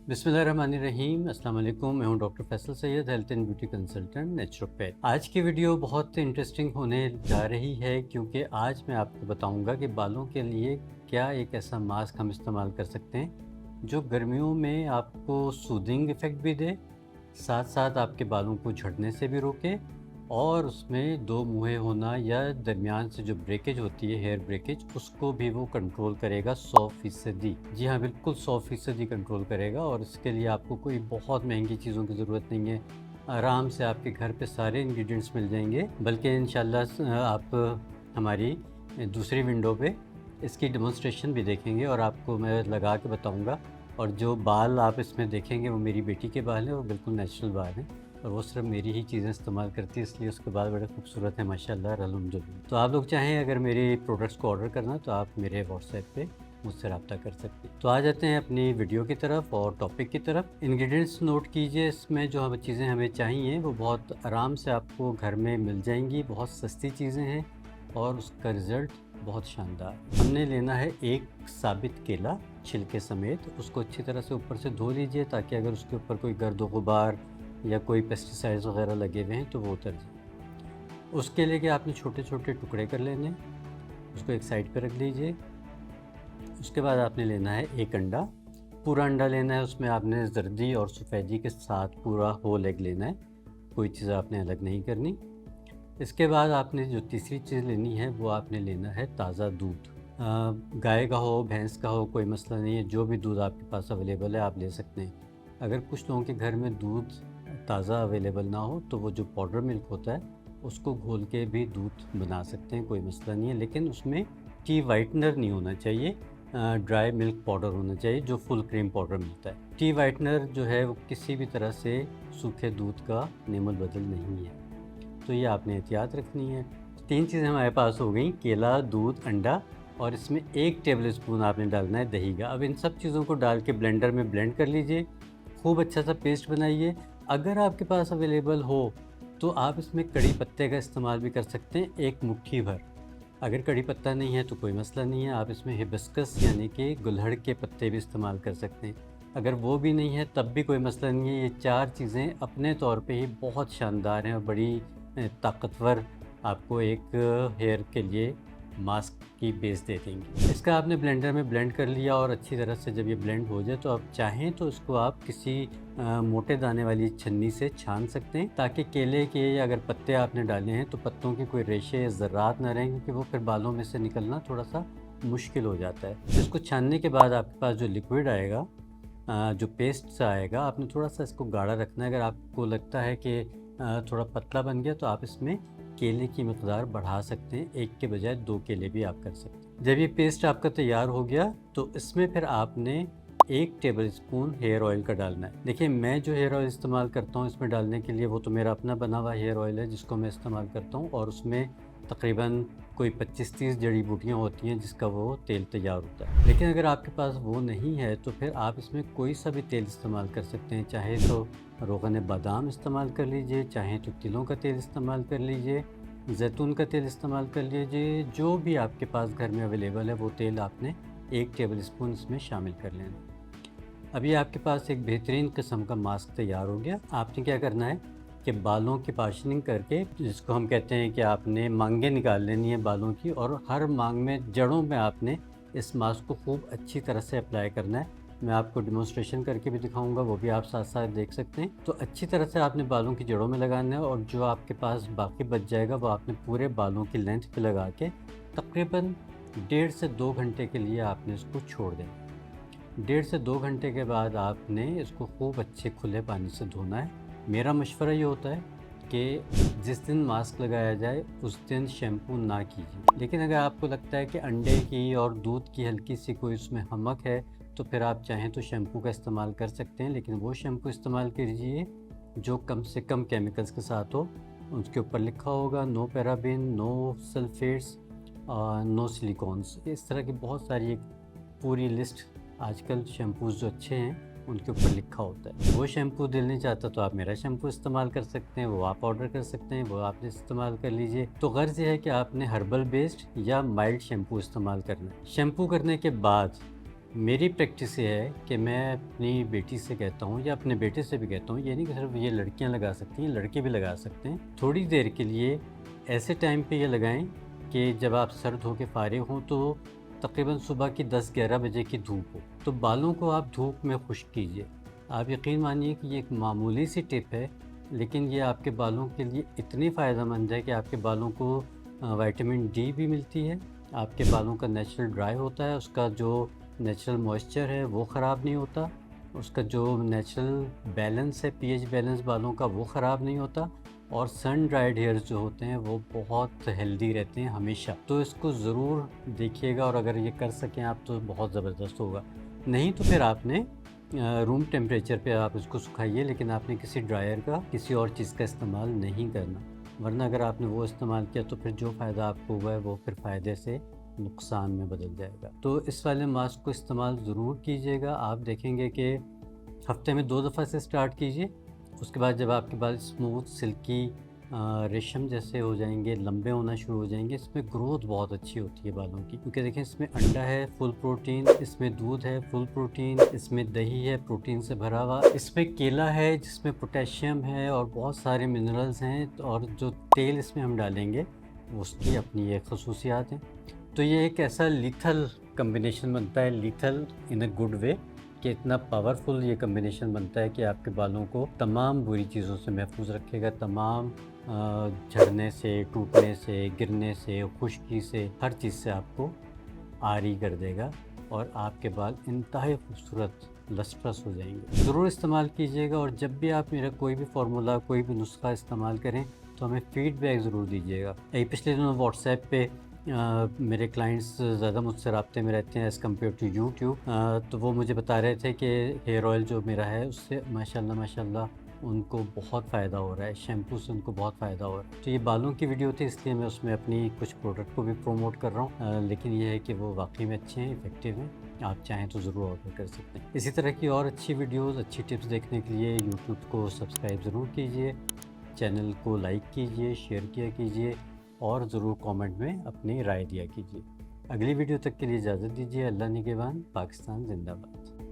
बिस्मिल्लाहिर्रहमानिर्रहीम। अस्सलाम वालेकुम। मैं हूं doctor Faisal Syed, health and beauty consultant, naturopath. आज की वीडियो बहुत इंटरेस्टिंग होने जा रही है क्योंकि आज मैं आपको बताऊंगा कि बालों के लिए क्या एक ऐसा मास्क हम इस्तेमाल कर सकते हैं जो गर्मियों में आपको सूदिंग इफ़ेक्ट भी दे, साथ साथ आपके बालों को झड़ने से भी रोके और उसमें दो मुँहे होना या दरमियान से जो ब्रेकेज होती है, हेयर ब्रेकेज, उसको भी वो कंट्रोल करेगा 100%। जी हाँ, बिल्कुल 100% कंट्रोल करेगा। और इसके लिए आपको कोई बहुत महंगी चीज़ों की ज़रूरत नहीं है। आराम से आपके घर पे सारे इंग्रेडिएंट्स मिल जाएंगे। बल्कि इंशाल्लाह आप हमारी दूसरी विंडो पे इसकी डेमोंस्ट्रेशन भी देखेंगे और आपको मैं लगा के बताऊंगा। और जो बाल आप इसमें देखेंगे वो मेरी बेटी के बाल हैं, वो बिल्कुल नेचुरल बाल हैं और वो सिर्फ मेरी ही चीज़ें इस्तेमाल करती है, इसलिए उसके बाल बड़े खूबसूरत हैं माशाल्लाह अल्हम्दुलिल्लाह। तो आप लोग चाहें अगर मेरे प्रोडक्ट्स को ऑर्डर करना तो आप मेरे व्हाट्सएप पे मुझसे रब्ता कर सकते हैं। तो आ जाते हैं अपनी वीडियो की तरफ और टॉपिक की तरफ। इंग्रेडिएंट्स नोट कीजिए। इसमें जो हम चीज़ें हमें चाहिए वो बहुत आराम से आपको घर में मिल जाएंगी, बहुत सस्ती चीज़ें हैं और उसका रिज़ल्ट बहुत शानदार। हमने लेना है एक साबित केला छिलके समेत। उसको अच्छी तरह से ऊपर से धो लीजिए ताकि अगर उसके ऊपर कोई गर्द गुबार या कोई पेस्टिसाइड्स वगैरह लगे हुए हैं तो वो उतर जाए। उसके लिए कि आपने छोटे छोटे टुकड़े कर लेने, उसको एक साइड पे रख लीजिए। उसके बाद आपने लेना है एक अंडा, पूरा अंडा लेना है। उसमें आपने जर्दी और सफ़ेदी के साथ पूरा होल एग लेना है, कोई चीज़ आपने अलग नहीं करनी। इसके बाद आपने जो तीसरी चीज़ लेनी है वो आपने लेना है ताज़ा दूध। गाय का हो, भैंस का हो, कोई मसला नहीं है। जो भी दूध आपके पास अवेलेबल है आप ले सकते हैं। अगर कुछ लोगों के घर में दूध ताज़ा अवेलेबल ना हो तो वो जो पाउडर मिल्क होता है उसको घोल के भी दूध बना सकते हैं, कोई मसला नहीं है। लेकिन उसमें टी वाइटनर नहीं होना चाहिए, ड्राई मिल्क पाउडर होना चाहिए जो फुल क्रीम पाउडर मिलता है। टी वाइटनर जो है वो किसी भी तरह से सूखे दूध का नेमल बदल नहीं है, तो ये आपने एहतियात रखनी है। तीन चीज़ें हमारे पास हो गई, केला, दूध, अंडा, और इसमें 1 टेबल स्पून आपने डालना है दही का। अब इन सब चीज़ों को डाल के ब्लेंडर में ब्लेंड कर लीजिए, खूब अच्छा सा पेस्ट बनाइए। अगर आपके पास अवेलेबल हो तो आप इसमें कड़ी पत्ते का इस्तेमाल भी कर सकते हैं, एक मुट्ठी भर। अगर कड़ी पत्ता नहीं है तो कोई मसला नहीं है, आप इसमें हिबिस्कस यानी कि गुलहड़ के पत्ते भी इस्तेमाल कर सकते हैं। अगर वो भी नहीं है तब भी कोई मसला नहीं है। ये चार चीज़ें अपने तौर पे ही बहुत शानदार हैं और बड़ी ताकतवर आपको एक हेयर के लिए मास्क की बेस दे देंगी। इसका आपने ब्लेंडर में ब्लेंड कर लिया और अच्छी तरह से जब ये ब्लेंड हो जाए तो आप चाहें तो इसको आप किसी मोटे दाने वाली छन्नी से छान सकते हैं ताकि केले के या अगर पत्ते आपने डाले हैं तो पत्तों की कोई रेशे या ज़र्रात ना रहें, क्योंकि वो फिर बालों में से निकलना थोड़ा सा मुश्किल हो जाता है। इसको छानने के बाद आपके पास जो लिक्विड आएगा, जो पेस्ट सा आएगा, आपने थोड़ा सा इसको गाढ़ा रखना है। अगर आपको लगता है कि थोड़ा पतला बन गया तो आप इसमें केले की मकदार बढ़ा सकते हैं, एक के बजाय 2 केले भी आप कर सकते हैं। जब ये पेस्ट आपका तैयार हो गया तो इसमें फिर आपने 1 टेबल स्पून हेयर ऑयल का डालना है। देखिए, मैं जो हेयर ऑयल इस्तेमाल करता हूँ इसमें डालने के लिए वो तो मेरा अपना बना हुआ हेयर ऑयल है जिसको मैं इस्तेमाल करता हूँ, और उसमें तकरीबन कोई 25-30 जड़ी बूटियाँ होती हैं जिसका वो तेल तैयार होता है। लेकिन अगर आपके पास वो नहीं है तो फिर आप इसमें कोई सा भी तेल इस्तेमाल कर सकते हैं। चाहे तो रोगन बादाम इस्तेमाल कर लीजिए, चाहे तो तिलों का तेल इस्तेमाल कर लीजिए, जैतून का तेल इस्तेमाल कर लीजिए। जो भी आपके पास घर में अवेलेबल है वो तेल आपने 1 टेबल स्पून इसमें शामिल कर लेना। अभी आपके पास एक बेहतरीन किस्म का मास्क तैयार हो गया। आपने क्या करना है कि बालों की पार्शनिंग करके, जिसको हम कहते हैं कि आपने मांगें निकाल लेनी है बालों की, और हर मांग में जड़ों में आपने इस मास्क को खूब अच्छी तरह से अप्लाई करना है। मैं आपको डिमॉन्स्ट्रेशन करके भी दिखाऊंगा, वो भी आप साथ साथ देख सकते हैं। तो अच्छी तरह से आपने बालों की जड़ों में लगाना है और जो आपके पास बाकी बच जाएगा वो आपने पूरे बालों की लेंथ पे लगा के तकरीबन 1.5 से 2 घंटे के लिए आपने इसको छोड़ देना। 1.5 से 2 घंटे के बाद आपने इसको खूब अच्छे खुले पानी से धोना है। मेरा मशवरा ये होता है कि जिस दिन मास्क लगाया जाए उस दिन शैम्पू ना कीजिए। लेकिन अगर आपको लगता है कि अंडे की और दूध की हल्की सी कोई उसमें हमक है तो फिर आप चाहें तो शैम्पू का इस्तेमाल कर सकते हैं, लेकिन वो शैम्पू इस्तेमाल कीजिए जो कम से कम केमिकल्स के साथ हो। उसके ऊपर लिखा होगा no paraben, no sulphates, no silicones. इस तरह की बहुत सारी एक पूरी लिस्ट आजकल शैम्पूज़ जो अच्छे हैं उनके ऊपर लिखा होता है। वो शैम्पू दिल नहीं चाहता तो आप मेरा शैम्पू इस्तेमाल कर सकते हैं, वो आप ऑर्डर कर सकते हैं, वो आपने इस्तेमाल कर लीजिए। तो गर्ज़ ये है कि आपने हर्बल बेस्ड या माइल्ड शैम्पू इस्तेमाल करना है। शैम्पू करने के बाद मेरी प्रैक्टिस ये है कि मैं अपनी बेटी से कहता हूँ या अपने बेटे से भी कहता हूँ, ये नहीं कि सिर्फ ये लड़कियाँ लगा सकती हैं, लड़के भी लगा सकते हैं। थोड़ी देर के लिए ऐसे टाइम पे ये लगाएं कि जब आप सर धो के फारिग हों, तो तकरीबन सुबह की 10-11 बजे की धूप हो, तो बालों को आप धूप में खुश्क कीजिए। आप यकीन मानिए कि ये एक मामूली सी टिप है, लेकिन ये आपके बालों के लिए इतनी फ़ायदेमंद है कि आपके बालों को विटामिन डी भी मिलती है, आपके बालों का नेचुरल ड्राई होता है, उसका जो नेचुरल मॉइस्चर है वो ख़राब नहीं होता, उसका जो नेचुरल बैलेंस है, पीएच बैलेंस बालों का, वो ख़राब नहीं होता, और सन ड्राइड हेयर्स जो होते हैं वो बहुत हेल्दी रहते हैं हमेशा। तो इसको ज़रूर देखिएगा, और अगर ये कर सकें आप तो बहुत ज़बरदस्त होगा। नहीं तो फिर आपने रूम टेम्परेचर पे आप इसको सुखाइए, लेकिन आपने किसी ड्रायर का, किसी और चीज़ का इस्तेमाल नहीं करना, वरना अगर आपने वो इस्तेमाल किया तो फिर जो फ़ायदा आपको हुआ है वो फिर फ़ायदे से नुकसान में बदल जाएगा। तो इस वाले मास्क को इस्तेमाल ज़रूर कीजिएगा। आप देखेंगे कि हफ्ते में 2 दफ़ा से स्टार्ट कीजिए, उसके बाद जब आपके बाल स्मूथ, सिल्की, रेशम जैसे हो जाएंगे, लंबे होना शुरू हो जाएंगे, इसमें ग्रोथ बहुत अच्छी होती है बालों की, क्योंकि देखें इसमें अंडा है फुल प्रोटीन, इसमें दूध है फुल प्रोटीन, इसमें दही है प्रोटीन से भरा हुआ, इसमें केला है जिसमें पोटेशियम है और बहुत सारे मिनरल्स हैं, और जो तेल इसमें हम डालेंगे उसकी अपनी एक खसूसियात हैं। तो ये एक ऐसा लीथल कम्बिनेशन बनता है, lethal in a good way, कि इतना पावरफुल ये कम्बिनेशन बनता है कि आपके बालों को तमाम बुरी चीज़ों से महफूज रखेगा, तमाम झड़ने से, टूटने से, गिरने से, खुश्की से, हर चीज़ से आपको आरी कर देगा, और आपके बाल इंतहाई खूबसूरत लस्ट्रस हो जाएंगे। ज़रूर इस्तेमाल कीजिएगा, और जब भी आप मेरा कोई भी फार्मूला, कोई भी नुस्खा इस्तेमाल करें तो हमें फ़ीडबैक ज़रूर दीजिएगा। पिछले दिनों व्हाट्सएप पे मेरे क्लाइंट्स ज़्यादा मुझसे राब्ते में रहते हैं एज़ कम्पेयर टू यूट्यूब, तो वो मुझे बता रहे थे कि हेयर ऑयल जो मेरा है उससे माशाल्लाह माशाल्लाह उनको बहुत फ़ायदा हो रहा है, शैम्पू से उनको बहुत फ़ायदा हो रहा है। तो ये बालों की वीडियो थी, इसलिए मैं उसमें अपनी कुछ प्रोडक्ट को भी प्रोमोट कर रहा हूँ, लेकिन ये है कि वो वाकई में अच्छे हैं, इफ़ेक्टिव हैं। आप चाहें तो ज़रूर ऑर्डर कर सकते हैं। इसी तरह की और अच्छी वीडियोज़, अच्छी टिप्स देखने के लिए यूट्यूब को सब्सक्राइब ज़रूर कीजिए, चैनल को लाइक कीजिए, शेयर किया कीजिए, और ज़रूर कमेंट में अपनी राय दिया कीजिए। अगली वीडियो तक के लिए इजाज़त दीजिए। अल्लाह निगहबान। पाकिस्तान जिंदाबाद।